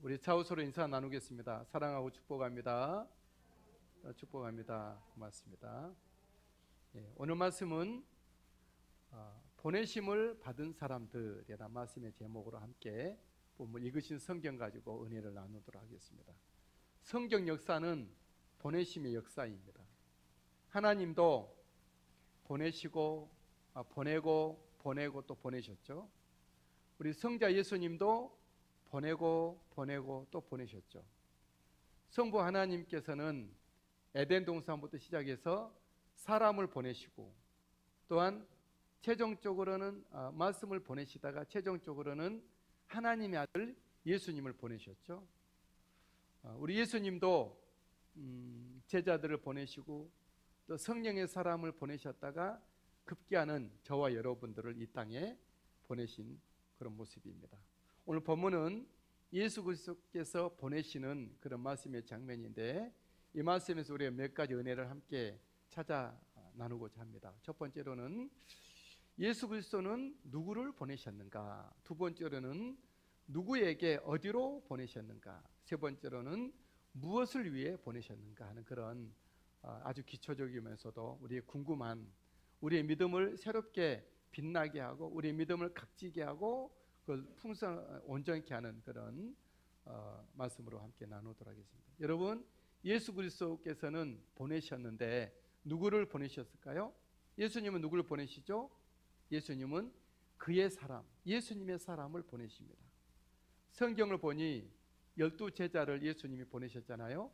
우리 좌우서로 인사 나누겠습니다. 사랑하고 축복합니다. 축복합니다. 고맙습니다. 오늘 말씀은 보내심을 받은 사람들이라는 말씀의 제목으로 함께 본문 읽으신 성경 가지고 은혜를 나누도록 하겠습니다. 성경 역사는 보내심의 역사입니다. 하나님도 보내시고 보내고 또 보내셨죠. 우리 성자 예수님도 보내고 또 보내셨죠. 성부 하나님께서는 에덴 동산부터 시작해서 사람을 보내시고 또한 최종적으로는 말씀을 보내시다가 최종적으로는 하나님의 아들 예수님을 보내셨죠. 우리 예수님도 제자들을 보내시고 또 성령의 사람을 보내셨다가 급기야는 저와 여러분들을 이 땅에 보내신 그런 모습입니다. 오늘 본문은 예수 그리스도께서 보내시는 그런 말씀의 장면인데 이 말씀에서 우리가 몇 가지 은혜를 함께 찾아 나누고자 합니다. 첫 번째로는 예수 그리스도는 누구를 보내셨는가? 두 번째로는 누구에게 어디로 보내셨는가? 세 번째로는 무엇을 위해 보내셨는가 하는 그런 아주 기초적이면서도 우리의 궁금한 우리의 믿음을 새롭게 빛나게 하고 우리의 믿음을 각지게 하고 그걸 온전케 하는 그런 말씀으로 함께 나누도록 하겠습니다. 여러분, 예수 그리스도께서는 보내셨는데 누구를 보내셨을까요? 예수님은 누구를 보내시죠? 예수님은 그의 사람, 예수님의 사람을 보내십니다. 성경을 보니 12제자를 예수님이 보내셨잖아요.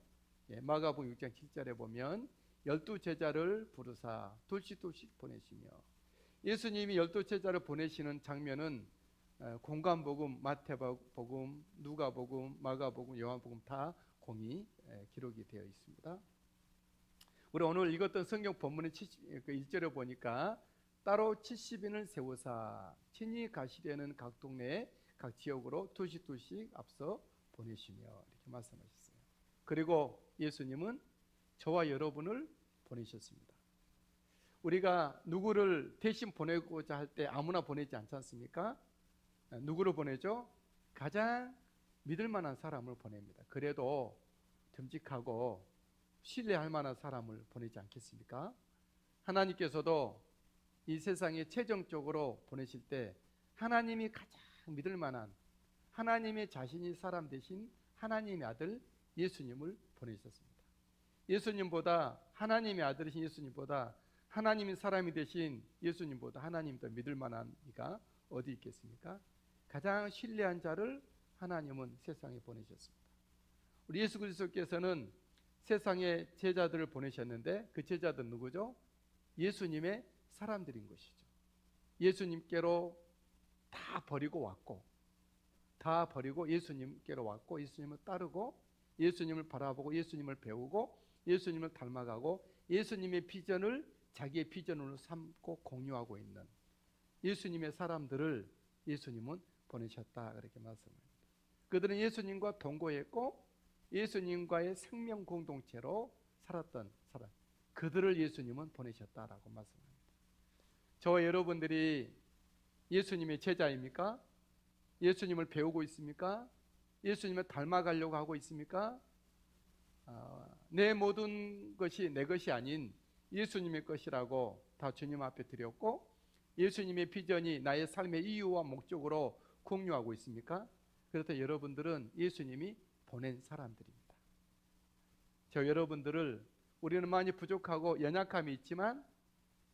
마가복음 6장 7절에 보면 12제자를 부르사 둘씩 보내시며, 예수님이 12제자를 보내시는 장면은 공관복음, 마태복음, 누가복음, 마가복음, 요한복음 다 공이 기록이 되어 있습니다. 우리 오늘 읽었던 성경 본문의 1절에 보니까 따로 70인을 세우사 친히 가시려는 각 동네에 각 지역으로 둘씩 앞서 보내시며 이렇게 말씀하셨어요. 그리고 예수님은 저와 여러분을 보내셨습니다. 우리가 누구를 대신 보내고자 할 때 아무나 보내지 않지 않습니까? 누구를 보내죠? 가장 믿을 만한 사람을 보냅니다. 그래도 듬직하고 신뢰할 만한 사람을 보내지 않겠습니까? 하나님께서도 이 세상에 최종적으로 보내실 때 하나님이 가장 믿을 만한 하나님의 자신이 사람 대신 하나님의 아들 예수님을 보내셨습니다. 예수님보다 하나님의 아들이신 예수님보다 하나님의 사람이 되신 예수님보다 하나님 더 믿을 만한 이가 어디 있겠습니까? 가장 신뢰한 자를 하나님은 세상에 보내셨습니다. 우리 예수 그리스도께서는 세상에 제자들을 보내셨는데 그 제자들은 누구죠? 예수님의 사람들인 것이죠. 예수님께로 다 버리고 왔고, 다 버리고 예수님께로 왔고, 예수님을 따르고 예수님을 바라보고 예수님을 배우고 예수님을 닮아가고 예수님의 비전을 자기의 비전으로 삼고 공유하고 있는 예수님의 사람들을 예수님은 보내셨다, 그렇게 말씀합니다. 그들은 예수님과 동거했고 예수님과의 생명 공동체로 살았던 사람, 그들을 예수님은 보내셨다라고 말씀합니다. 저와 여러분들이 예수님의 제자입니까? 예수님을 배우고 있습니까? 예수님을 닮아가려고 하고 있습니까? 내 모든 것이 내 것이 아닌 예수님의 것이라고 다 주님 앞에 드렸고 예수님의 비전이 나의 삶의 이유와 목적으로 공유하고 있습니까? 그렇다 여러분들은 예수님이 보낸 사람들입니다. 저 여러분들을 우리는 많이 부족하고 연약함이 있지만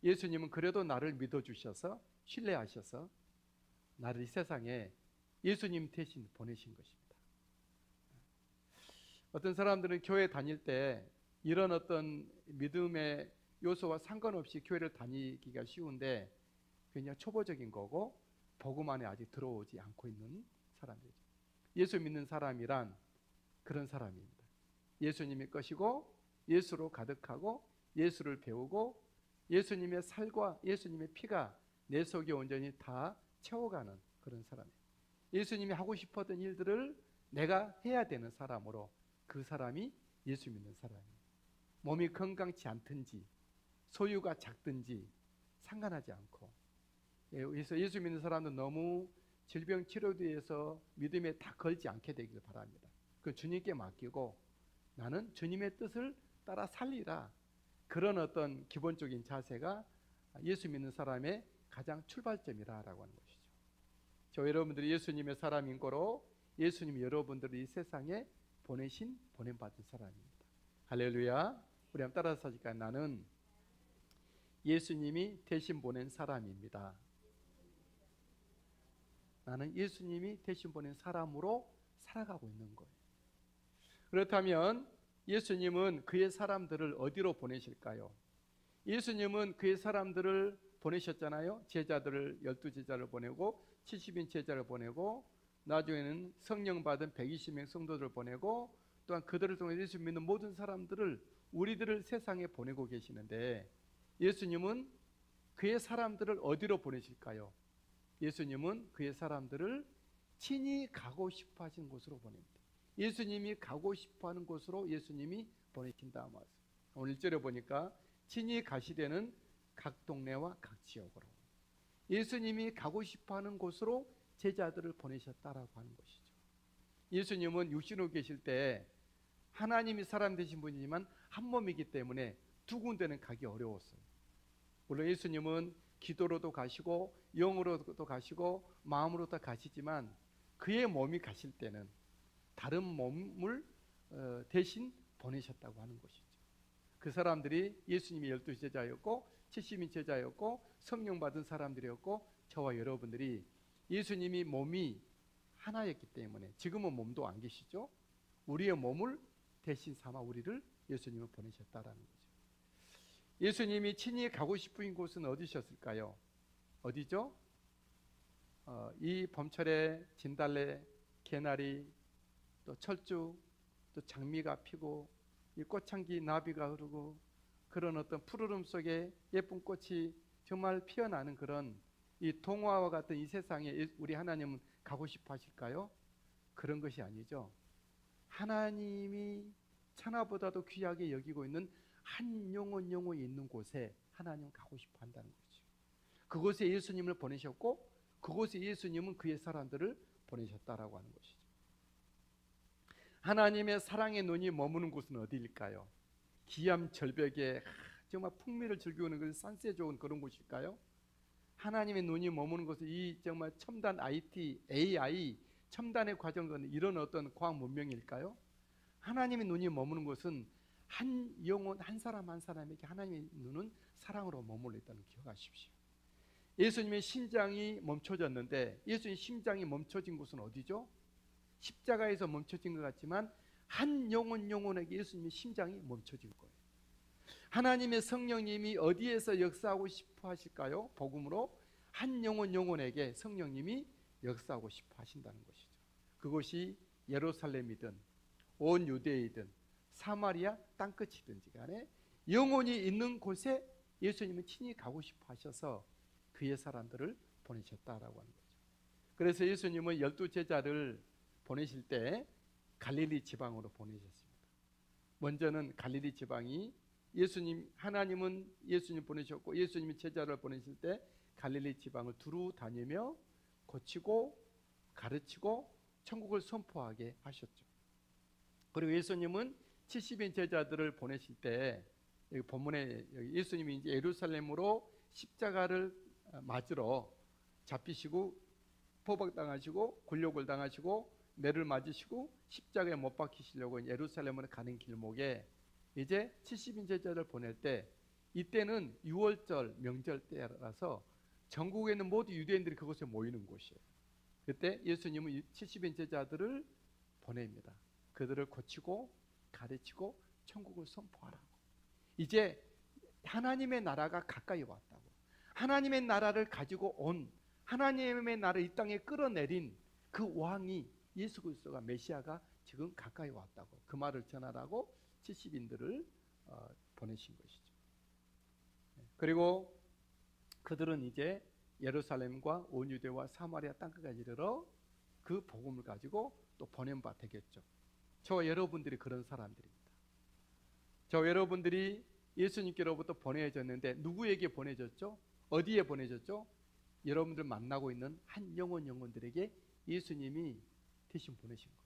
예수님은 그래도 나를 믿어주셔서 신뢰하셔서 나를 이 세상에 예수님 대신 보내신 것입니다. 어떤 사람들은 교회 다닐 때 이런 어떤 믿음의 요소와 상관없이 교회를 다니기가 쉬운데 그냥 초보적인 거고 복음 안에 아직 들어오지 않고 있는 사람들이죠. 예수 믿는 사람이란 그런 사람입니다. 예수님의 것이고 예수로 가득하고 예수를 배우고 예수님의 살과 예수님의 피가 내 속에 온전히 다 채워가는 그런 사람이에요. 예수님이 하고 싶었던 일들을 내가 해야 되는 사람으로 그 사람이 예수 믿는 사람이에요. 몸이 건강치 않든지 소유가 작든지 상관하지 않고, 그래서 예수 믿는 사람은 너무 질병 치료대에서 믿음에 다 걸지 않게 되기를 바랍니다. 그 주님께 맡기고 나는 주님의 뜻을 따라 살리라. 그런 어떤 기본적인 자세가 예수 믿는 사람의 가장 출발점이라고 하는 것이죠. 저 여러분들이 예수님의 사람인 거로 예수님이 여러분들을 이 세상에 보냄받은 사람입니다. 할렐루야. 우리 한번 따라서 하실까요? 나는 예수님이 대신 보낸 사람입니다. 나는 예수님이 대신 보낸 사람으로 살아가고 있는 거예요. 그렇다면 예수님은 그의 사람들을 어디로 보내실까요? 예수님은 그의 사람들을 보내셨잖아요. 제자들을 12제자를 보내고 70인 제자를 보내고 나중에는 성령 받은 120명 성도들을 보내고 또한 그들을 통해 예수 믿는 모든 사람들을 우리들을 세상에 보내고 계시는데 예수님은 그의 사람들을 어디로 보내실까요? 예수님은 그의 사람들을 친히 가고 싶어 하신 곳으로 보냅니다. 예수님이 가고 싶어 하는 곳으로 예수님이 보내신다 말씀. 오늘 1절에 보니까 친히 가시되는 각 동네와 각 지역으로 예수님이 가고 싶어 하는 곳으로 제자들을 보내셨다라고 하는 것이죠. 예수님은 육신으로 계실 때 하나님이 사람 되신 분이지만 한 몸이기 때문에 두 군데는 가기 어려웠어요. 물론 예수님은 기도로도 가시고 영으로도 가시고 마음으로도 가시지만 그의 몸이 가실 때는 다른 몸을 대신 보내셨다고 하는 것이죠. 그 사람들이 예수님이 12제자였고 70인 제자였고 성령 받은 사람들이었고 저와 여러분들이 예수님이 몸이 하나였기 때문에 지금은 몸도 안 계시죠. 우리의 몸을 대신 삼아 우리를 예수님을 보내셨다라는 거죠. 예수님이 친히 가고 싶은 곳은 어디셨을까요? 어디죠? 이 봄철에 진달래, 개나리, 또 철쭉, 또 장미가 피고 이 꽃향기 나비가 흐르고 그런 어떤 푸르름 속에 예쁜 꽃이 정말 피어나는 그런 이 동화와 같은 이 세상에 우리 하나님은 가고 싶어 하실까요? 그런 것이 아니죠. 하나님이 천하보다도 귀하게 여기고 있는 한 영혼이 있는 곳에 하나님은 가고 싶어 한다는 거죠. 그곳에 예수님을 보내셨고 그곳에 예수님은 그의 사람들을 보내셨다라고 하는 것이죠. 하나님의 사랑의 눈이 머무는 곳은 어디일까요? 기암 절벽에 정말 풍미를 즐기는 그 산세 좋은 그런 곳일까요? 하나님의 눈이 머무는 곳은 이 정말 첨단 IT, AI, 첨단의 과정은 이런 어떤 과학 문명일까요? 하나님의 눈이 머무는 곳은 한 영혼 한 사람 한 사람에게 하나님의 눈은 사랑으로 머물러 있다는 걸 기억하십시오. 예수님의 심장이 멈춰졌는데 예수님의 심장이 멈춰진 곳은 어디죠? 십자가에서 멈춰진 것 같지만 한 영혼에게 예수님의 심장이 멈춰진 거예요. 하나님의 성령님이 어디에서 역사하고 싶어 하실까요? 복음으로 한 영혼에게 성령님이 역사하고 싶어 하신다는 것이죠. 그곳이 예루살렘이든 온 유대이든 사마리아 땅끝이든지 간에 영혼이 있는 곳에 예수님은 친히 가고 싶어 하셔서 그의 사람들을 보내셨다라고 하는 거죠. 그래서 예수님은 12제자를 보내실 때 갈릴리 지방으로 보내셨습니다. 먼저는 갈릴리 지방이 하나님은 예수님 보내셨고 예수님이 제자를 보내실 때 갈릴리 지방을 두루 다니며 고치고 가르치고 천국을 선포하게 하셨죠. 그리고 예수님은 70인 제자들을 보내실 때 여기 본문에 예수님이 이제 예루살렘으로 십자가를 맞으러 잡히시고 포박당하시고 굴욕을 당하시고 매를 맞으시고 십자가에 못 박히시려고 예루살렘으로 가는 길목에 이제 70인 제자를 보낼 때 이때는 6월절 명절 때라서 전국에 있는 모든 유대인들이 그곳에 모이는 곳이에요. 그때 예수님은 70인 제자들을 보냅니다. 그들을 고치고 가르치고 천국을 선포하라고. 이제 하나님의 나라가 가까이 왔다고. 하나님의 나라를 가지고 온 하나님의 나라를 이 땅에 끌어내린 그 왕이 예수 그리스도가 메시아가 지금 가까이 왔다고. 그 말을 전하라고 70인들을 보내신 것이죠. 그리고 그들은 이제 예루살렘과 온 유대와 사마리아 땅끝까지 이르러 그 복음을 가지고 또 보낸 바 되겠죠. 저와 여러분들이 그런 사람들입니다. 저와 여러분들이 예수님께로부터 보내졌는데 누구에게 보내졌죠? 어디에 보내졌죠? 여러분들 만나고 있는 한 영혼들에게 예수님이 대신 보내신 거예요.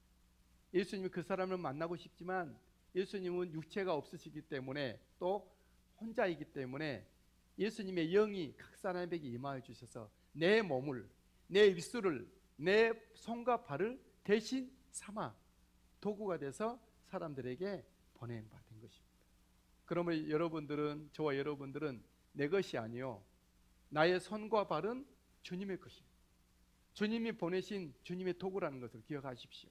예수님이 그 사람을 만나고 싶지만 예수님은 육체가 없으시기 때문에 또 혼자이기 때문에 예수님의 영이 각 사람에게 임하여 주셔서 내 몸을, 내 입술을, 내 손과 발을 대신 삼아 도구가 돼서 사람들에게 보내받은 것입니다. 그러면 여러분들은, 저와 여러분들은 내 것이 아니요 나의 손과 발은 주님의 것입니다. 주님이 보내신 주님의 도구라는 것을 기억하십시오.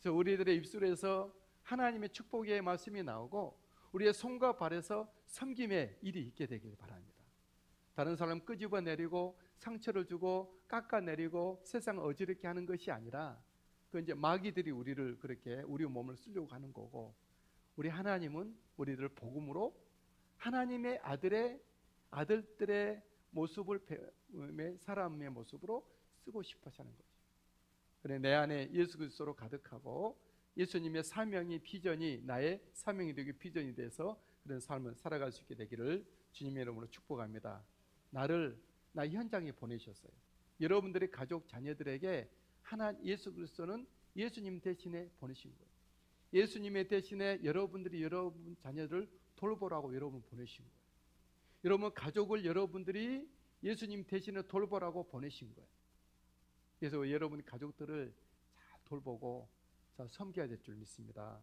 그래서 우리들의 입술에서 하나님의 축복의 말씀이 나오고 우리의 손과 발에서 섬김의 일이 있게 되길 바랍니다. 다른 사람 끄집어내리고 상처를 주고 깎아내리고 세상 어지럽게 하는 것이 아니라 그 이제 마귀들이 우리를 그렇게 우리 몸을 쓰려고 하는 거고, 우리 하나님은 우리를 복음으로 하나님의 아들들의 모습을 사람의 모습으로 쓰고 싶어서 하는 거죠. 그래, 내 안에 예수 그리스도로 가득하고 예수님의 사명이 비전이 나의 사명이 되고 비전이 돼서 그런 삶을 살아갈 수 있게 되기를 주님의 이름으로 축복합니다. 나 현장에 보내셨어요. 여러분들의 가족 자녀들에게 예수 그리스도는 예수님 대신에 보내신 거예요. 예수님의 대신에 여러분들이 여러분 자녀를 돌보라고 여러분 보내신 거예요. 여러분 가족을 여러분들이 예수님 대신에 돌보라고 보내신 거예요. 그래서 여러분 가족들을 잘 돌보고 잘 섬겨야 될 줄 믿습니다.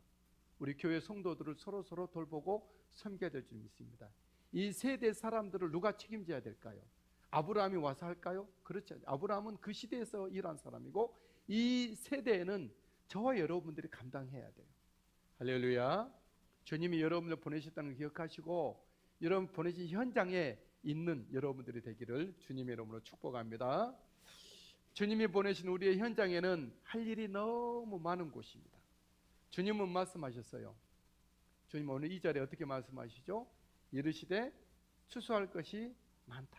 우리 교회 성도들을 서로 돌보고 섬겨야 될 줄 믿습니다. 이 세대 사람들을 누가 책임져야 될까요? 아브라함이 와서 할까요? 그렇지 않아요. 아브라함은 그 시대에서 일한 사람이고 이 세대에는 저와 여러분들이 감당해야 돼요. 할렐루야. 주님이 여러분을 보내셨다는 걸 기억하시고 여러분 보내신 현장에 있는 여러분들이 되기를 주님의 이름으로 축복합니다. 주님이 보내신 우리의 현장에는 할 일이 너무 많은 곳입니다. 주님은 말씀하셨어요. 주님 오늘 2절에 어떻게 말씀하시죠? 이르시되 추수할 것이 많다.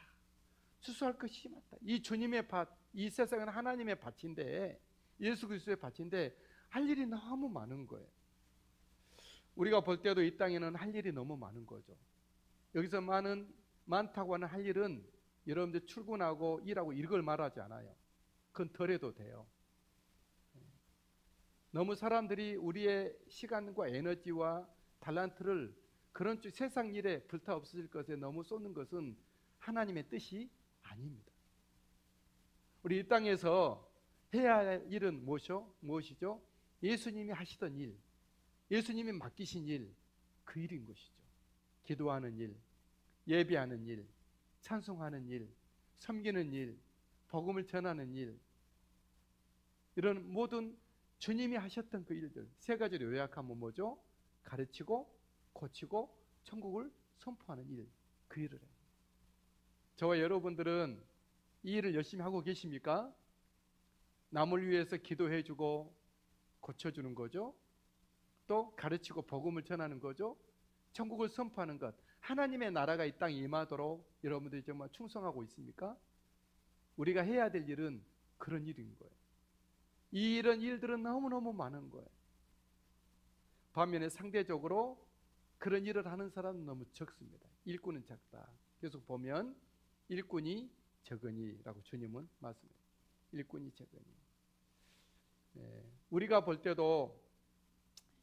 추수할 것이 많다. 이 주님의 밭, 이 세상은 하나님의 밭인데, 예수 그리스도의 밭인데 할 일이 너무 많은 거예요. 우리가 볼 때도 이 땅에는 할 일이 너무 많은 거죠. 여기서 많다고 하는 할 일은 여러분들 출근하고 일하고 이걸 말하지 않아요. 그건 덜해도 돼요. 너무 사람들이 우리의 시간과 에너지와 달란트를 그런 세상 일에 불타없어질 것에 너무 쏟는 것은 하나님의 뜻이 아닙니다. 우리 이 땅에서 해야 할 일은 무엇이죠? 예수님이 하시던 일, 예수님이 맡기신 일, 그 일인 것이죠. 기도하는 일, 예배하는 일, 찬송하는 일, 섬기는 일, 복음을 전하는 일, 이런 모든 주님이 하셨던 그 일들 세 가지로 요약하면 뭐죠? 가르치고 고치고 천국을 선포하는 일, 그 일을 해요. 저와 여러분들은 이 일을 열심히 하고 계십니까? 남을 위해서 기도해주고 고쳐주는 거죠. 또 가르치고 복음을 전하는 거죠. 천국을 선포하는 것, 하나님의 나라가 이 땅에 임하도록 여러분들이 정말 충성하고 있습니까? 우리가 해야 될 일은 그런 일인 거예요. 이런 일들은 너무너무 많은 거예요. 반면에 상대적으로 그런 일을 하는 사람은 너무 적습니다. 일꾼은 작다. 계속 보면 일꾼이 적으니라고 주님은 말씀해요. 일꾼이 적으니. 우리가 볼 때도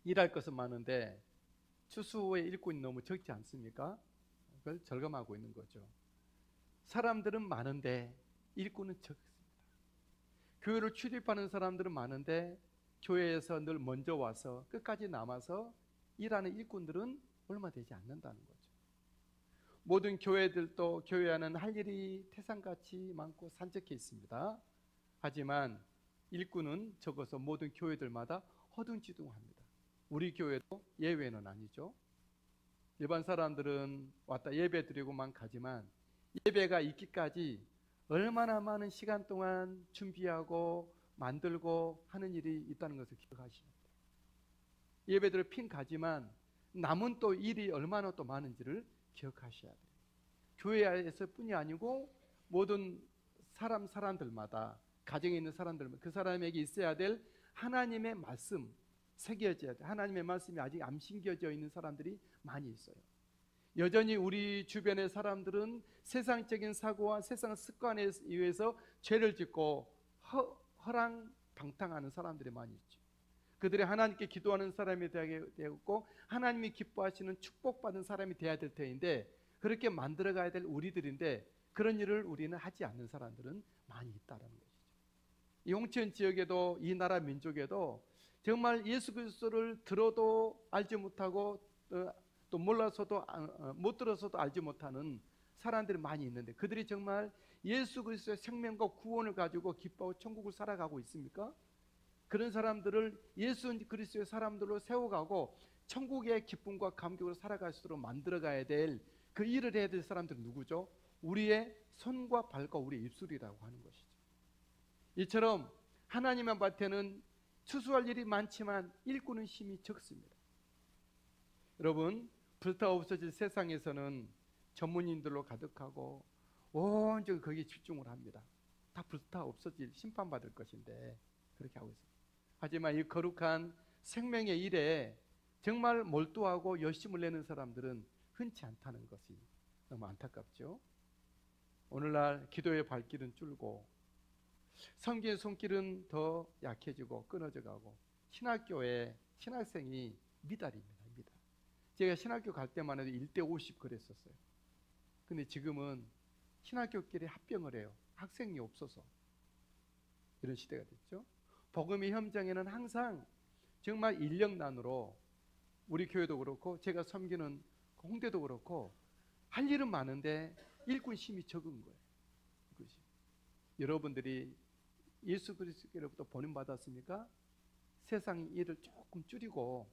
일할 것은 많은데 추수의 일꾼이 너무 적지 않습니까? 그걸 절감하고 있는 거죠. 사람들은 많은데 일꾼은 적습니다. 교회를 출입하는 사람들은 많은데 교회에서 늘 먼저 와서 끝까지 남아서 일하는 일꾼들은 얼마 되지 않는다는 거죠. 모든 교회들도 교회 안에는 할 일이 태산같이 많고 산적해 있습니다. 하지만 일꾼은 적어서 모든 교회들마다 허둥지둥합니다. 우리 교회도 예외는 아니죠. 일반 사람들은 왔다 예배 드리고만 가지만 예배가 있기까지 얼마나 많은 시간 동안 준비하고 만들고 하는 일이 있다는 것을 기억하시면 돼요. 예배들을 핀 가지만 남은 또 일이 얼마나 또 많은지를 기억하셔야 돼요. 교회에서 뿐이 아니고 모든 사람들마다, 가정에 있는 사람들마다 그 사람에게 있어야 될 하나님의 말씀 새겨져야 돼. 하나님의 말씀이 아직 안 심겨져 있는 사람들이 많이 있어요. 여전히 우리 주변의 사람들은 세상적인 사고와 세상 습관에 의해서 죄를 짓고 허랑방탕하는 사람들이 많이 있죠. 그들이 하나님께 기도하는 사람이 되었고 하나님이 기뻐하시는 축복받은 사람이 되어야 될 터인데, 그렇게 만들어가야 될 우리들인데 그런 일을 우리는 하지 않는 사람들은 많이 있다는 것이죠. 이 홍천 지역에도 이 나라 민족에도 정말 예수 그리스도를 들어도 알지 못하고 또 몰라서도 못 들어서도 알지 못하는 사람들이 많이 있는데, 그들이 정말 예수 그리스도의 생명과 구원을 가지고 기뻐하고 천국을 살아가고 있습니까? 그런 사람들을 예수 그리스도의 사람들로 세워가고 천국의 기쁨과 감격으로 살아갈 수 있도록 만들어가야 될 그 일을 해야 될 사람들은 누구죠? 우리의 손과 발과 우리의 입술이라고 하는 것이죠. 이처럼 하나님의 밭에는 추수할 일이 많지만 일꾼은 힘이 적습니다. 여러분, 불타 없어질 세상에서는 전문인들로 가득하고 온전히 거기에 집중을 합니다. 다 불타 없어질, 심판받을 것인데 그렇게 하고 있습니다. 하지만 이 거룩한 생명의 일에 정말 몰두하고 열심을 내는 사람들은 흔치 않다는 것이 너무 안타깝죠. 오늘날 기도의 발길은 줄고 섬기의 손길은 더 약해지고 끊어져 가고 신학교에 신학생이 미달입니다. 미달. 제가 신학교 갈 때만 해도 1대 50 그랬었어요. 근데 지금은 신학교끼리 합병을 해요. 학생이 없어서. 이런 시대가 됐죠. 복음의 현장에는 항상 정말 인력난으로 우리 교회도 그렇고 제가 섬기는 홍대도 그렇고 할 일은 많은데 일꾼심이 적은 거예요. 이것이. 여러분들이 예수 그리스도로부터 버림받았으니까 세상 일을 조금 줄이고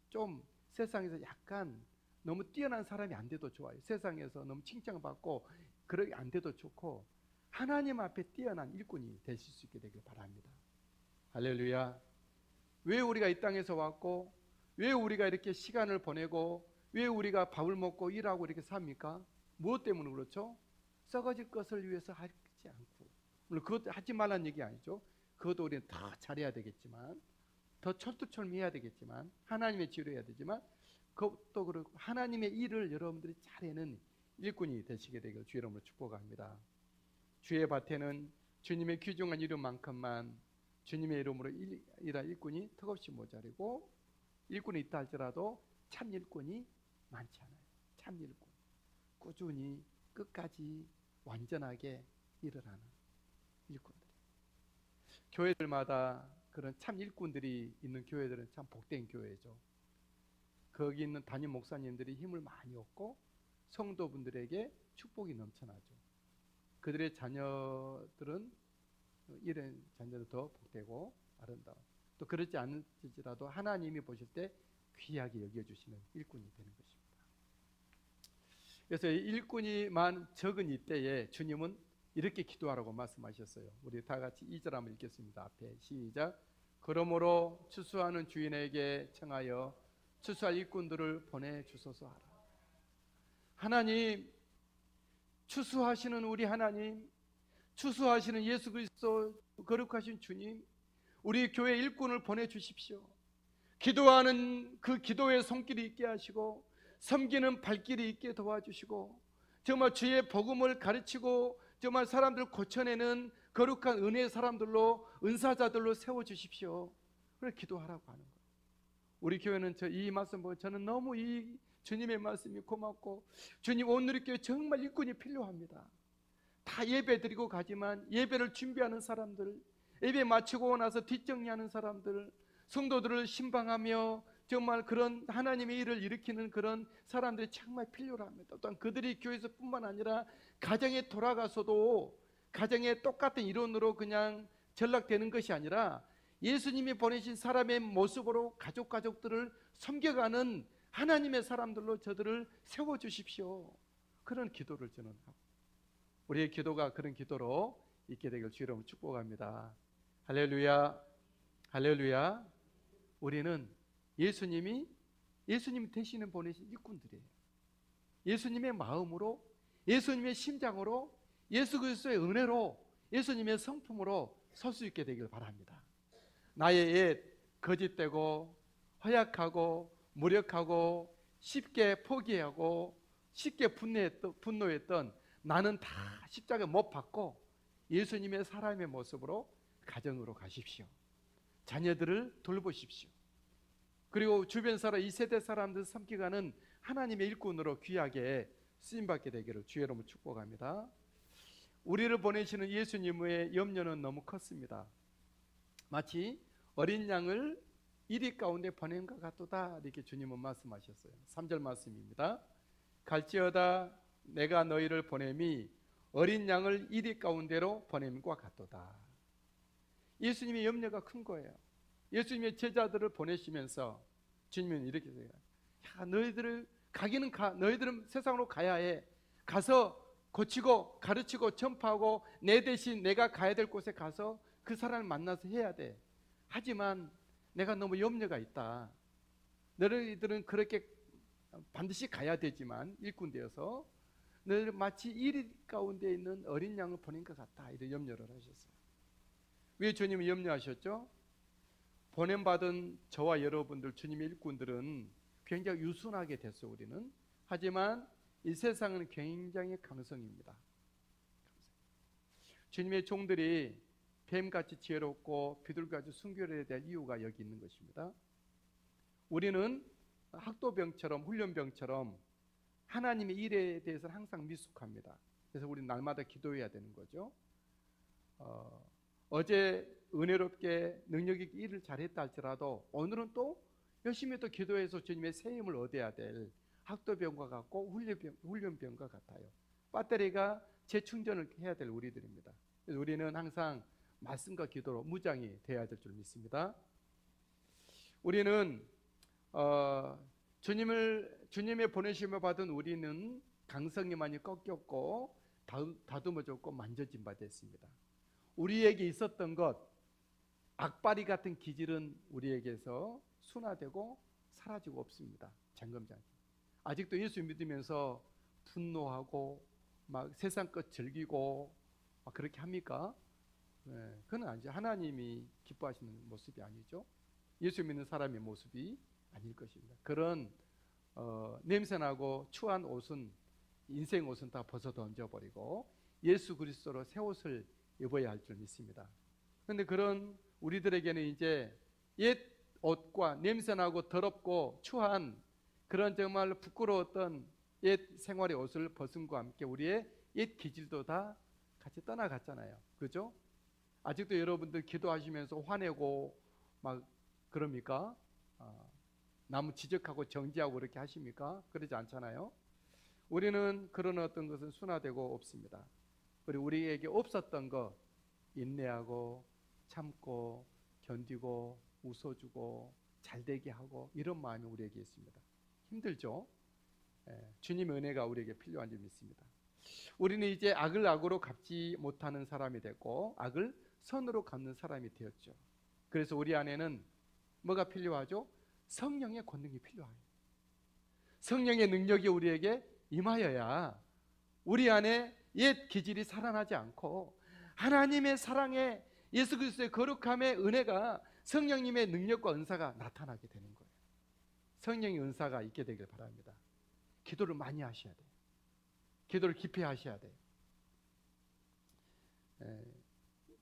좀 세상에서 약간 너무 뛰어난 사람이 안 돼도 좋아요. 세상에서 너무 칭찬받고 그러게 안 돼도 좋고 하나님 앞에 뛰어난 일꾼이 되실 수 있게 되길 바랍니다. 할렐루야. 왜 우리가 이 땅에서 왔고 왜 우리가 이렇게 시간을 보내고 왜 우리가 밥을 먹고 일하고 이렇게 삽니까? 무엇 때문에 그렇죠? 썩어질 것을 위해서 하지 않고, 물론 그것도 하지 말라는 얘기 아니죠. 그것도 우리는 다 잘해야 되겠지만, 더 철두철미해야 되겠지만, 하나님의 지혜로 해야 되지만, 그것도 그렇고 하나님의 일을 여러분들이 잘해는 일꾼이 되시게 되길 주의 이름으로 축복합니다. 주의 밭에는 주님의 귀중한 이름만큼만 주님의 이름으로 일할 일꾼이 턱없이 모자르고, 일꾼이 있다 할지라도 참 일꾼이 많지 않아요. 참 일꾼, 꾸준히 끝까지 완전하게 일을 하는 일꾼들. 교회들마다 그런 참 일꾼들이 있는 교회들은 참 복된 교회죠. 거기 있는 담임 목사님들이 힘을 많이 얻고 성도분들에게 축복이 넘쳐나죠. 그들의 자녀들은 이런 자녀들 더 복되고 아름다워. 또 그렇지 않을지라도 하나님이 보실 때 귀하게 여겨주시는 일꾼이 되는 것입니다. 그래서 일꾼이 적은 이때에 주님은 이렇게 기도하라고 말씀하셨어요. 우리 다 같이 2절 한번 읽겠습니다. 앞에 시작. 그러므로 추수하는 주인에게 청하여 추수할 일꾼들을 보내주소서 하라. 하나님, 추수하시는 우리 하나님, 추수하시는 예수 그리스도 거룩하신 주님, 우리 교회 일꾼을 보내주십시오. 기도하는 그 기도의 손길이 있게 하시고 섬기는 발길이 있게 도와주시고 정말 주의 복음을 가르치고 정말 사람들을 고쳐내는 거룩한 은혜의 사람들로 은사자들로 세워주십시오. 그래 기도하라고 하는 거예요. 우리 교회는 이 말씀 보고 저는 너무 이 주님의 말씀이 고맙고, 주님 오늘 우리 교회 정말 일꾼이 필요합니다. 다 예배 드리고 가지만 예배를 준비하는 사람들, 예배 마치고 나서 뒷정리하는 사람들, 성도들을 신방하며 정말 그런 하나님의 일을 일으키는 그런 사람들이 정말 필요합니다. 또한 그들이 교회에서 뿐만 아니라 가정에 돌아가서도 가정의 똑같은 이론으로 그냥 전락되는 것이 아니라 예수님이 보내신 사람의 모습으로 가족들을 섬겨가는 하나님의 사람들로 저들을 세워주십시오. 그런 기도를 저는 하고, 우리의 기도가 그런 기도로 있게 되길 주의 이름으로 축복합니다. 할렐루야, 할렐루야. 우리는 예수님이 대신에 보내신 일꾼들이에요. 예수님의 마음으로, 예수님의 심장으로, 예수 그리스도의 은혜로, 예수님의 성품으로 설 수 있게 되길 바랍니다. 나의 옛 거짓되고 허약하고 무력하고 쉽게 포기하고 쉽게 분노했던 나는 다 십자가 못 박고 예수님의 사람의 모습으로 가정으로 가십시오. 자녀들을 돌보십시오. 그리고 주변 사람, 이 세대 사람들 섬기가는 하나님의 일꾼으로 귀하게 쓰임받게 되기를 주의 이름으로 축복합니다. 우리를 보내시는 예수님의 염려는 너무 컸습니다. 마치 어린 양을 이리 가운데 보낸 것 같도다, 이렇게 주님은 말씀하셨어요. 3절 말씀입니다. 갈지어다 내가 너희를 보냄이 어린 양을 이리 가운데로 보냄과 같도다. 예수님의 염려가 큰 거예요. 예수님의 제자들을 보내시면서 주님은 이렇게 해요. 야, 너희들을 가기는 가. 너희들은 세상으로 가야 해. 가서 고치고 가르치고 전파하고 내 대신 내가 가야 될 곳에 가서 그 사람을 만나서 해야 돼. 하지만 내가 너무 염려가 있다. 너희들은 그렇게 반드시 가야 되지만 일꾼 되어서 너희들 마치 이리 가운데 있는 어린 양을 보낸 것 같다, 이런 염려를 하셨어요. 왜 주님이 염려하셨죠? 보냄받은 저와 여러분들, 주님의 일꾼들은 굉장히 유순하게 됐어, 우리는. 하지만 이 세상은 굉장히 강성입니다. 주님의 종들이 뱀같이 지혜롭고 비둘기같이 순결해야 될 이유가 여기 있는 것입니다. 우리는 학도병처럼 훈련병처럼 하나님의 일에 대해서 항상 미숙합니다. 그래서 우리는 날마다 기도해야 되는 거죠. 어제 은혜롭게 능력 있게 일을 잘했다 할지라도 오늘은 또 열심히 또 기도해서 주님의 새 힘을 얻어야 될 학도병과 같고 훈련병과 같아요. 배터리가 재충전을 해야 될 우리들입니다. 그래서 우리는 항상 말씀과 기도로 무장이 되어야 될 줄 믿습니다. 우리는 주님의 보내심을 받은 우리는 강성이 많이 꺾였고 다듬어졌고 만져진 바 됐습니다. 우리에게 있었던 것, 악바리 같은 기질은 우리에게서 순화되고 사라지고 없습니다. 잠금장. 아직도 예수 믿으면서 분노하고 막 세상 것 즐기고 막 그렇게 합니까? 네, 그건 아니죠. 하나님이 기뻐하시는 모습이 아니죠. 예수 믿는 사람의 모습이 아닐 것입니다. 그런 냄새나고 추한 옷은, 인생 옷은 다 벗어 던져버리고 예수 그리스도로 새 옷을 입어야 할 줄 믿습니다. 그런데 그런 우리들에게는 이제 옛 옷과 냄새나고 더럽고 추한 그런 정말 부끄러웠던 옛 생활의 옷을 벗음과 함께 우리의 옛 기질도 다 같이 떠나갔잖아요. 그죠? 아직도 여러분들 기도하시면서 화내고 막 그럽니까? 남 지적하고 정지하고 그렇게 하십니까? 그러지 않잖아요. 우리는 그런 어떤 것은 순화되고 없습니다. 그리고 우리에게 없었던 것, 인내하고 참고 견디고 웃어주고 잘되게 하고 이런 마음이 우리에게 있습니다. 힘들죠? 주님의 은혜가 우리에게 필요한 줄 믿습니다. 우리는 이제 악을 악으로 갚지 못하는 사람이 됐고 악을 선으로 갚는 사람이 되었죠. 그래서 우리 안에는 뭐가 필요하죠? 성령의 권능이 필요해요. 성령의 능력이 우리에게 임하여야 우리 안에 옛 기질이 살아나지 않고 하나님의 사랑에 예수 그리스도의 거룩함의 은혜가 성령님의 능력과 은사가 나타나게 되는 거예요. 성령의 은사가 있게 되길 바랍니다. 기도를 많이 하셔야 돼요. 기도를 깊이 하셔야 돼요.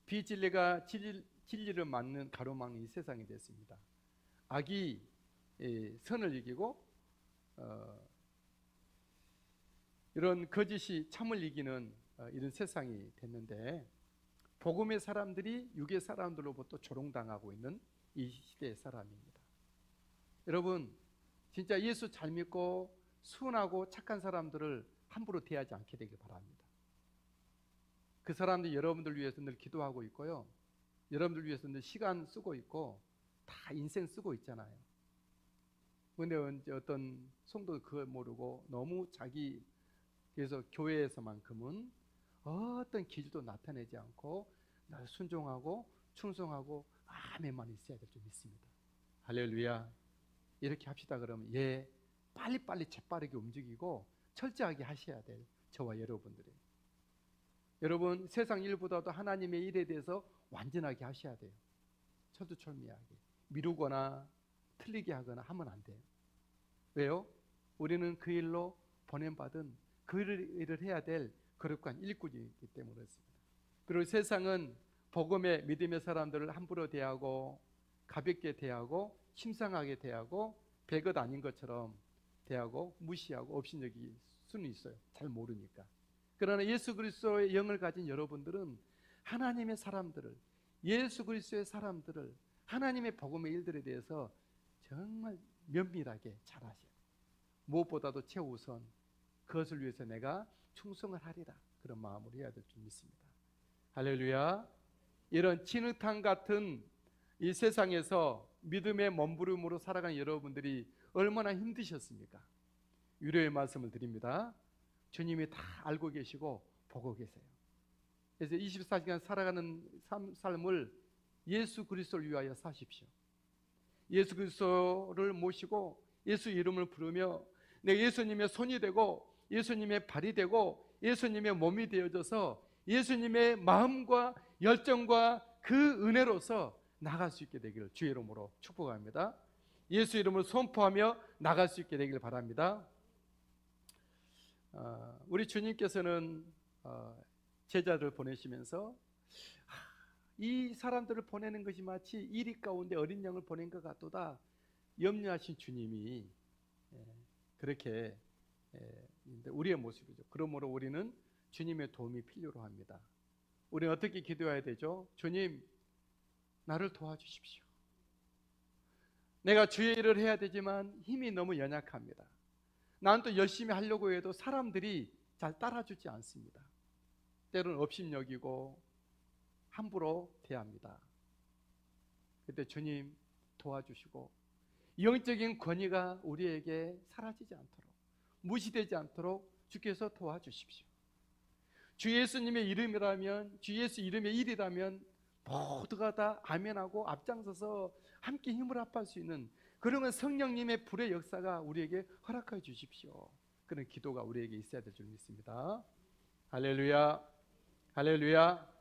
비진리가 진리를 막는 가로막는 이 세상이 됐습니다. 악이 선을 이기고 이런 거짓이 참을 이기는 이런 세상이 됐는데 복음의 사람들이 육의 사람들로부터 조롱당하고 있는 이 시대의 사람입니다. 여러분 진짜 예수 잘 믿고 순하고 착한 사람들을 함부로 대하지 않게 되길 바랍니다. 그 사람들이 여러분들 위해서 늘 기도하고 있고요. 여러분들 위해서 늘 시간 쓰고 있고 다 인생 쓰고 있잖아요. 그런데 어떤 성도는 그걸 모르고 너무 자기 그래서 교회에서만큼은 어떤 기질도 나타내지 않고 날 순종하고 충성하고 아멘만 있어야 될 줄 믿습니다. 할렐루야. 이렇게 합시다. 그러면 빨리빨리 재빠르게 움직이고 철저하게 하셔야 될 저와 여러분들이. 여러분 세상 일보다도 하나님의 일에 대해서 완전하게 하셔야 돼요. 철두철미하게 미루거나 틀리게 하거나 하면 안 돼요. 왜요? 우리는 그 일로 보냄받은 그 일을 해야 될 거룩한 일꾼이기 때문에 그렇습니다. 그리고 세상은 복음의 믿음의 사람들을 함부로 대하고 가볍게 대하고 심상하게 대하고 별것 아닌 것처럼 대하고 무시하고 업신여길 수는 있어요. 잘 모르니까. 그러나 예수 그리스도의 영을 가진 여러분들은 하나님의 사람들을, 예수 그리스도의 사람들을, 하나님의 복음의 일들에 대해서 정말 면밀하게 잘 아셔요. 무엇보다도 최우선 그것을 위해서 내가 충성을 하리라, 그런 마음으로 해야 될 줄 믿습니다. 할렐루야. 이런 진흙탕 같은 이 세상에서 믿음의 몸부림으로 살아가는 여러분들이 얼마나 힘드셨습니까? 위로의 말씀을 드립니다. 주님이 다 알고 계시고 보고 계세요. 그래서 24시간 살아가는 삶을 예수 그리스도를 위하여 사십시오. 예수 그리스도를 모시고 예수 이름을 부르며 내 예수님의 손이 되고 예수님의 발이 되고 예수님의 몸이 되어져서 예수님의 마음과 열정과 그 은혜로서 나갈 수 있게 되기를 주의 이름으로 축복합니다. 예수 이름을 선포하며 나갈 수 있게 되기를 바랍니다. 우리 주님께서는 제자들을 보내시면서 이 사람들을 보내는 것이 마치 이리 가운데 어린 양을 보낸 것 같도다 염려하신 주님이 그렇게 우리의 모습이죠. 그러므로 우리는 주님의 도움이 필요로 합니다. 우리는 어떻게 기도해야 되죠? 주님, 나를 도와주십시오. 내가 주의 일을 해야 되지만 힘이 너무 연약합니다. 난 또 열심히 하려고 해도 사람들이 잘 따라주지 않습니다. 때로는 업신여기고 함부로 대합니다. 그때 주님 도와주시고 영적인 권위가 우리에게 사라지지 않도록, 무시되지 않도록 주께서 도와주십시오. 주 예수님의 이름이라면, 주 예수 이름의 일이라면 모두가 다 아멘하고 앞장서서 함께 힘을 합할 수 있는 그런 성령님의 불의 역사가 우리에게 허락해 주십시오. 그런 기도가 우리에게 있어야 될 줄 믿습니다. 할렐루야, 할렐루야.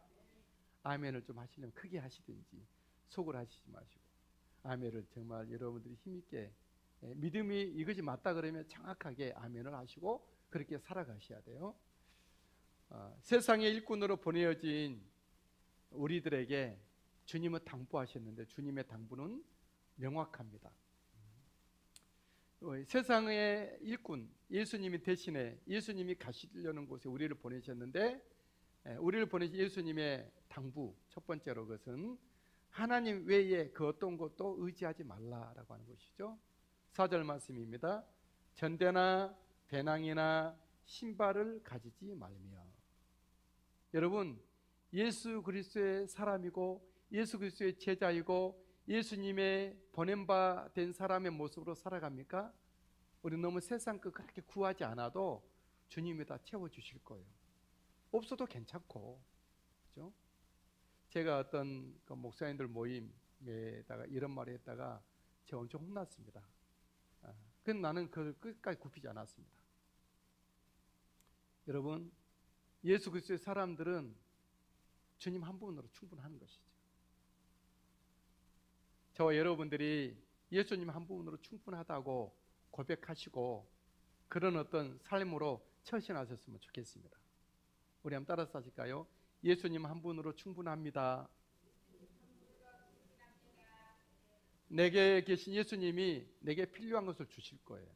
아멘을 좀 하시려면 크게 하시든지 속으로 하시지 마시고 아멘을 정말 여러분들이 힘있게, 믿음이 이것이 맞다 그러면 정확하게 아멘을 하시고 그렇게 살아가셔야 돼요. 세상의 일꾼으로 보내어진 우리들에게 주님은 당부하셨는데 주님의 당부는 명확합니다. 세상의 일꾼 예수님이 대신에 예수님이 가시려는 곳에 우리를 보내셨는데 우리를 보내신 예수님의 당부 첫 번째로 그것은 하나님 외에 그 어떤 것도 의지하지 말라라고 하는 것이죠. 4절 말씀입니다. 전대나 배낭이나 신발을 가지지 말며. 여러분, 예수 그리스도의 사람이고 예수 그리스도의 제자이고 예수님의 보낸 바 된 사람의 모습으로 살아갑니까? 우리 너무 세상 것 그렇게 구하지 않아도 주님이 다 채워주실 거예요. 없어도 괜찮고, 그렇죠? 제가 어떤 그 목사님들 모임에다가 이런 말을 했다가 제가 엄청 혼났습니다. 근데 나는 그걸 끝까지 굽히지 않았습니다. 여러분, 예수 그리스도의 사람들은 주님 한 분으로 충분한 것이죠. 저와 여러분들이 예수님 한 분으로 충분하다고 고백하시고 그런 어떤 삶으로 처신하셨으면 좋겠습니다. 우리 한번 따라서 하실까요? 예수님 한 분으로 충분합니다. 내게 계신 예수님이 내게 필요한 것을 주실 거예요.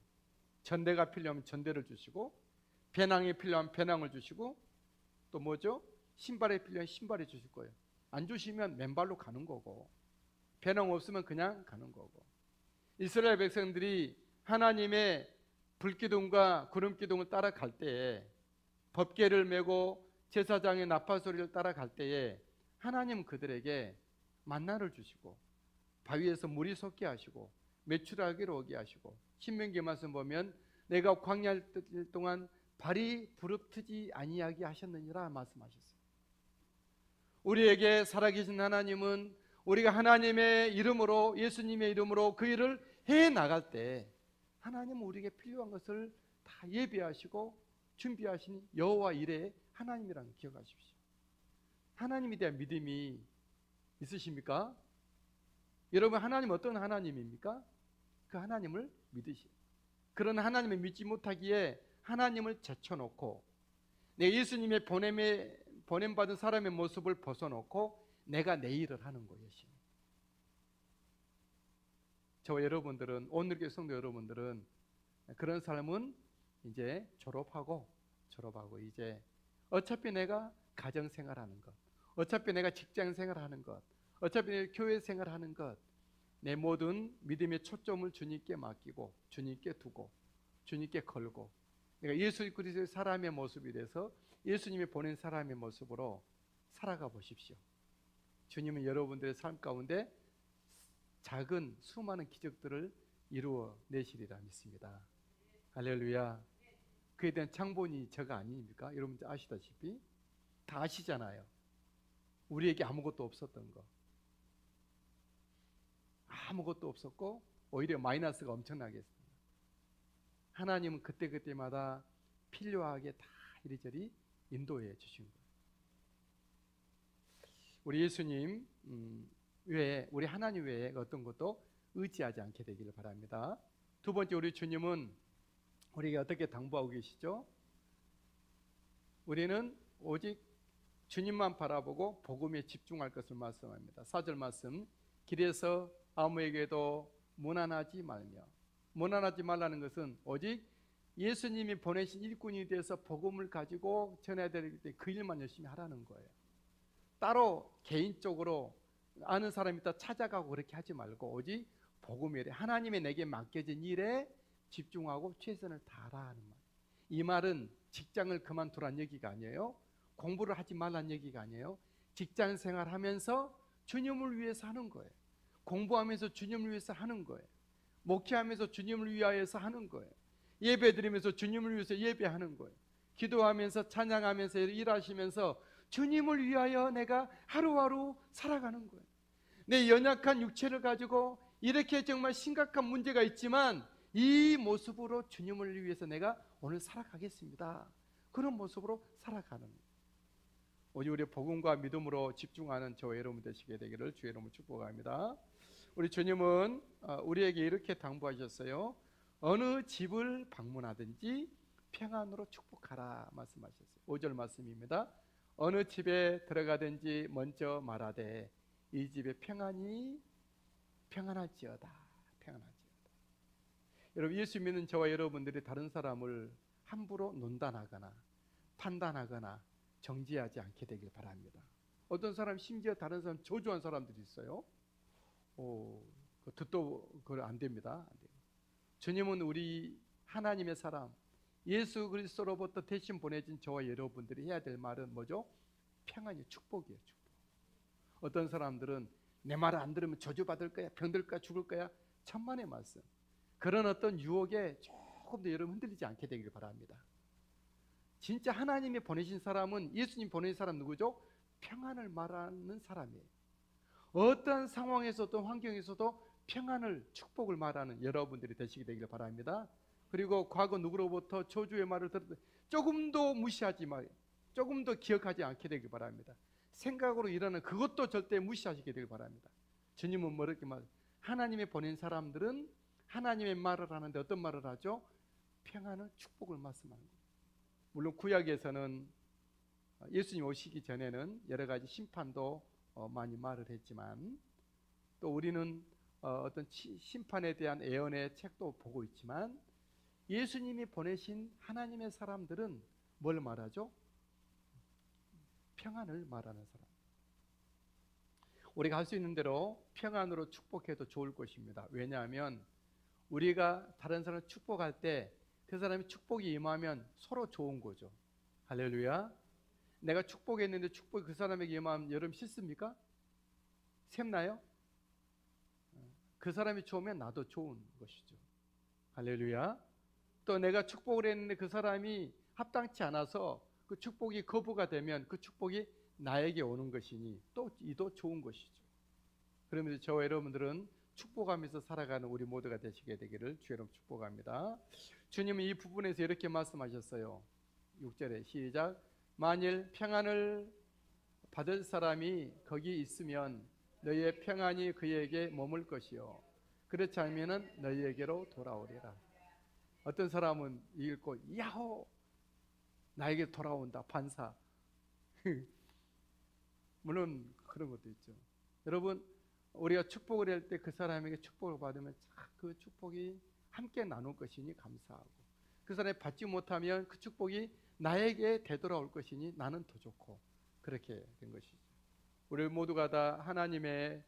전대가 필요하면 전대를 주시고 배낭이 필요하면 배낭을 주시고 또 뭐죠? 신발이 필요하면 신발을 주실 거예요. 안 주시면 맨발로 가는 거고 배낭 없으면 그냥 가는 거고. 이스라엘 백성들이 하나님의 불기둥과 구름기둥을 따라갈 때에 법궤를 메고 제사장의 나팔소리를 따라갈 때에 하나님은 그들에게 만나를 주시고 바위에서 물이 솟게 하시고 메추라기를 오게 하시고 신명기 말씀 보면 내가 광야 동안 발이 부릅트지 아니하게 하셨느니라 말씀하셨어요. 우리에게 살아계신 하나님은 우리가 하나님의 이름으로 예수님의 이름으로 그 일을 해 나갈 때 하나님은 우리에게 필요한 것을 다 예비하시고 준비하신 여호와 이레의 하나님이라는 걸 기억하십시오. 하나님에 대한 믿음이 있으십니까? 여러분, 하나님 어떤 하나님입니까? 그 하나님을 믿으시오. 그런 하나님을 믿지 못하기에 하나님을 제쳐놓고 내 예수님의 보냄받은 사람의 모습을 벗어놓고 내가 내 일을 하는 거예요. 저와 여러분들은, 오늘의 성도 여러분들은 그런 삶은 이제 졸업하고 이제 어차피 내가 가정생활하는 것, 어차피 내가 직장생활하는 것, 어차피 내가 교회생활하는 것, 내 모든 믿음의 초점을 주님께 맡기고 주님께 두고 주님께 걸고 내가 예수 그리스도의 사람의 모습이 돼서 예수님이 보낸 사람의 모습으로 살아가 보십시오. 주님은 여러분들의 삶 가운데 작은 수많은 기적들을 이루어 내시리라 믿습니다. 할렐루야. 그에 대한 창본이 저가 아닙니까? 여러분들 아시다시피 다 아시잖아요. 우리에게 아무것도 없었던 거, 아무것도 없었고 오히려 마이너스가 엄청나게 했습니다. 하나님은 그때그때마다 필요하게 다 이리저리 인도해 주신 거예요. 우리 예수님 외에, 우리 하나님 외에 어떤 것도 의지하지 않게 되기를 바랍니다. 두 번째, 우리 주님은 우리에게 어떻게 당부하고 계시죠? 우리는 오직 주님만 바라보고 복음에 집중할 것을 말씀합니다. 4절 말씀, 길에서 아무에게도 문안하지 말며. 문안하지 말라는 것은 오직 예수님이 보내신 일꾼이 돼서 복음을 가지고 전해야 될 때 그 일만 열심히 하라는 거예요. 따로 개인적으로 아는 사람이 있다 찾아가고 그렇게 하지 말고 오직 복음의 일, 하나님의 내게 맡겨진 일에 집중하고 최선을 다하라는 말. 이 말은 직장을 그만두라는 얘기가 아니에요. 공부를 하지 말라는 얘기가 아니에요. 직장 생활하면서 주님을 위해서 하는 거예요. 공부하면서 주님을 위해서 하는 거예요. 목회하면서 주님을 위하여서 하는 거예요. 예배드리면서 주님을 위해서 예배하는 거예요. 기도하면서 찬양하면서 일하시면서 주님을 위하여 내가 하루하루 살아가는 거예요. 내 연약한 육체를 가지고 이렇게 정말 심각한 문제가 있지만 이 모습으로 주님을 위해서 내가 오늘 살아가겠습니다. 그런 모습으로 살아가는 거예요. 오직 우리 복음과 믿음으로 집중하는 저와 여러분 되시게 되기를 주의 이름으로 축복합니다. 우리 주님은 우리에게 이렇게 당부하셨어요. 어느 집을 방문하든지 평안으로 축복하라 말씀하셨어요. 5절 말씀입니다. 어느 집에 들어가든지 먼저 말하되 이 집에 평안할지어다. 여러분, 예수 믿는 저와 여러분들이 다른 사람을 함부로 논단하거나 판단하거나 정죄하지 않게 되길 바랍니다. 어떤 사람, 심지어 다른 사람 저주한 사람들이 있어요. 듣도 그걸 안 됩니다. 주님은 우리 하나님의 사람 예수 그리스도로부터 대신 보내진 저와 여러분들이 해야 될 말은 뭐죠? 평안이에요. 축복이에요. 축복. 어떤 사람들은 내 말을 안 들으면 저주받을 거야, 병들 거야, 죽을 거야. 천만의 말씀. 그런 어떤 유혹에 조금 더 여러분 흔들리지 않게 되길 바랍니다. 진짜 하나님이 보내신 사람은, 예수님 보내신 사람 누구죠? 평안을 말하는 사람이에요. 어떤 상황에서도 환경에서도 평안을, 축복을 말하는 여러분들이 되시게 되길 바랍니다. 그리고 과거 누구로부터 저주의 말을 들었을 때 조금도 무시하지 말아요. 조금도 기억하지 않게 되길 바랍니다. 생각으로 일하는 그것도 절대 무시하시게 되길 바랍니다. 주님은 뭐 이렇게 말, 하나님이 보낸 사람들은 하나님의 말을 하는데 어떤 말을 하죠? 평안을, 축복을 말씀하는 거예요. 물론 구약에서는 예수님 오시기 전에는 여러 가지 심판도 많이 말을 했지만, 또 우리는 어떤 심판에 대한 예언의 책도 보고 있지만, 예수님이 보내신 하나님의 사람들은 뭘 말하죠? 평안을 말하는 사람. 우리가 할 수 있는 대로 평안으로 축복해도 좋을 것입니다. 왜냐하면 우리가 다른 사람을 축복할 때 그 사람이 축복이 임하면 서로 좋은 거죠. 할렐루야. 내가 축복했는데 축복이 그 사람에게 임하면 여러분 싫습니까? 샘나요? 그 사람이 좋으면 나도 좋은 것이죠. 할렐루야. 또 내가 축복을 했는데 그 사람이 합당치 않아서 그 축복이 거부가 되면 그 축복이 나에게 오는 것이니 또 이도 좋은 것이죠. 그러면서 저와 여러분들은 축복하면서 살아가는 우리 모두가 되시게 되기를 주의 이름으로 축복합니다. 주님은 이 부분에서 이렇게 말씀하셨어요. 6절에 시작. 만일 평안을 받을 사람이 거기 있으면 너희의 평안이 그에게 머물 것이요 그렇지 않으면 너희에게로 돌아오리라. 어떤 사람은 읽고 야호 나에게 돌아온다 반사. 물론 그런 것도 있죠. 여러분 우리가 축복을 할 때 그 사람에게 축복을 받으면 그 축복이 함께 나눌 것이니 감사하고, 그 사람이 받지 못하면 그 축복이 나에게 되돌아올 것이니 나는 더 좋고, 그렇게 된 것이죠. 우리 모두가 다 하나님의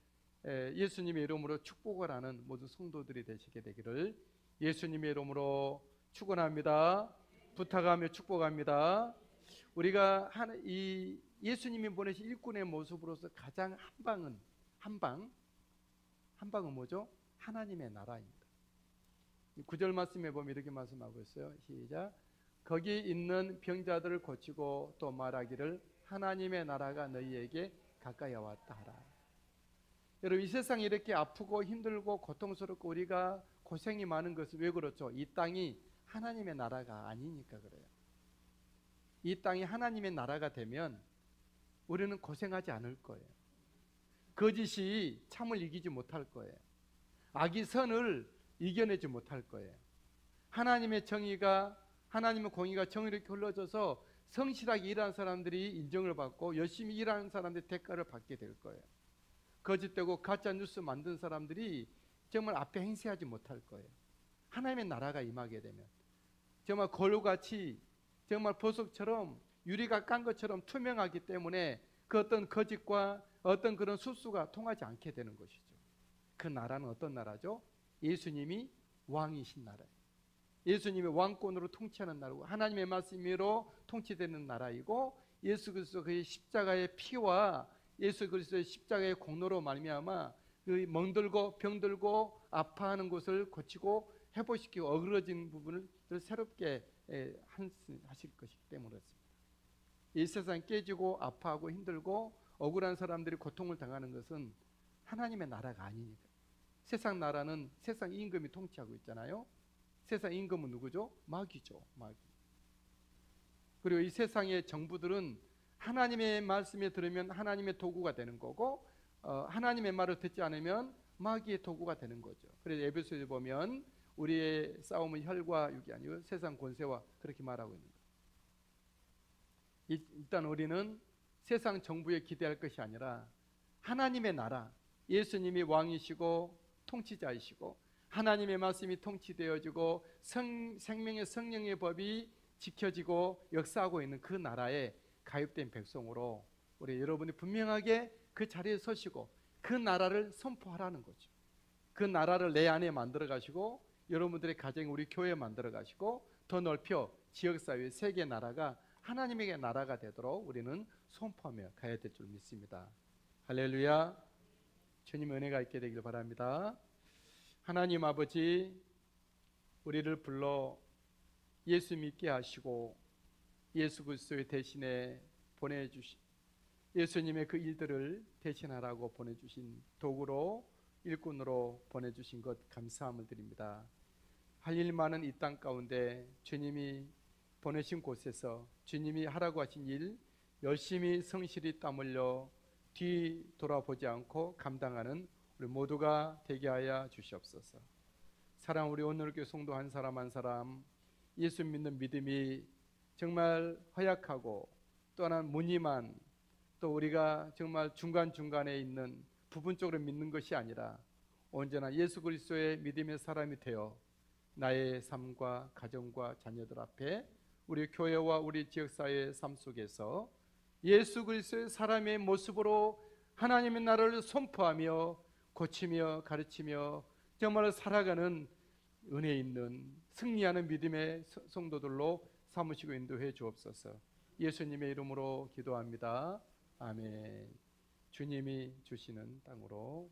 예수님의 이름으로 축복을 하는 모든 성도들이 되시게 되기를 예수님의 이름으로 축원합니다. 부탁하며 축복합니다. 우리가 이 예수님이 보내신 일꾼의 모습으로서 가장 한 방은 뭐죠? 하나님의 나라입니다. 9절 말씀에 보면 이렇게 말씀하고 있어요. 시작. 거기 있는 병자들을 고치고 또 말하기를 하나님의 나라가 너희에게 가까이 왔다 하라. 여러분 이 세상이 이렇게 아프고 힘들고 고통스럽고 우리가 고생이 많은 것은 왜 그렇죠? 이 땅이 하나님의 나라가 아니니까 그래요. 이 땅이 하나님의 나라가 되면 우리는 고생하지 않을 거예요. 거짓이 참을 이기지 못할 거예요. 악이 선을 이겨내지 못할 거예요. 하나님의 정의가, 하나님의 공의가 정의롭게 흘러져서 성실하게 일하는 사람들이 인정을 받고 열심히 일하는 사람들이 대가를 받게 될 거예요. 거짓되고 가짜 뉴스 만든 사람들이 정말 앞에 행세하지 못할 거예요. 하나님의 나라가 임하게 되면 정말 거루같이 정말 보석처럼 유리가 깐 것처럼 투명하기 때문에 그 어떤 거짓과 어떤 그런 수수가 통하지 않게 되는 것이죠. 그 나라는 어떤 나라죠? 예수님이 왕이신 나라예요. 예수님이 왕권으로 통치하는 나라고 하나님의 말씀으로 통치되는 나라이고, 예수 그리스도 그의 십자가의 피와 예수 그리스도의 십자가의 공로로 말미암아 그 멍들고 병들고 아파하는 곳을 고치고 회복시키고 어그러진 부분을 새롭게 하실 것이기 때문에 그렇습니다. 이 세상 깨지고 아파하고 힘들고 억울한 사람들이 고통을 당하는 것은 하나님의 나라가 아니니까. 세상 나라는 세상 임금이 통치하고 있잖아요. 세상 임금은 누구죠? 마귀죠. 마귀. 그리고 이 세상의 정부들은 하나님의 말씀에 들으면 하나님의 도구가 되는 거고, 하나님의 말을 듣지 않으면 마귀의 도구가 되는 거죠. 그래서 에베소서에 보면 우리의 싸움은 혈과 육이 아니고 세상 권세와 그렇게 말하고 있는 거예요. 일단 우리는 세상 정부에 기대할 것이 아니라 하나님의 나라, 예수님이 왕이시고 통치자이시고 하나님의 말씀이 통치되어지고 생명의 성령의 법이 지켜지고 역사하고 있는 그 나라에 가입된 백성으로 우리 여러분이 분명하게 그 자리에 서시고 그 나라를 선포하라는 거죠. 그 나라를 내 안에 만들어 가시고 여러분들의 가정, 우리 교회에 만들어 가시고 더 넓혀 지역사회, 세계 나라가 하나님의 나라가 되도록 우리는 선포하며 가야 될 줄 믿습니다. 할렐루야. 주님의 은혜가 있게 되길 바랍니다. 하나님 아버지, 우리를 불러 예수 믿게 하시고 예수 그리스도의 대신에 보내주신 예수님의 그 일들을 대신하라고 보내주신 도구로 일꾼으로 보내주신 것 감사함을 드립니다. 할 일 많은 이 땅 가운데 주님이 보내신 곳에서 주님이 하라고 하신 일 열심히 성실히 땀 흘려 뒤돌아보지 않고 감당하는 우리 모두가 되게 하여 주시옵소서. 사랑 우리 오늘교회 성도 한 사람 한 사람 예수 믿는 믿음이 정말 허약하고 또한 무늬만, 또 우리가 정말 중간중간에 있는 부분적으로 믿는 것이 아니라 언제나 예수 그리스도의 믿음의 사람이 되어 나의 삶과 가정과 자녀들 앞에 우리 교회와 우리 지역사회의 삶 속에서 예수 그리스도의 사람의 모습으로 하나님의 나라를 선포하며 고치며 가르치며 정말 살아가는 은혜 있는 승리하는 믿음의 성도들로 삼으시고 인도해 주옵소서. 예수님의 이름으로 기도합니다. 아멘. 주님이 주시는 땅으로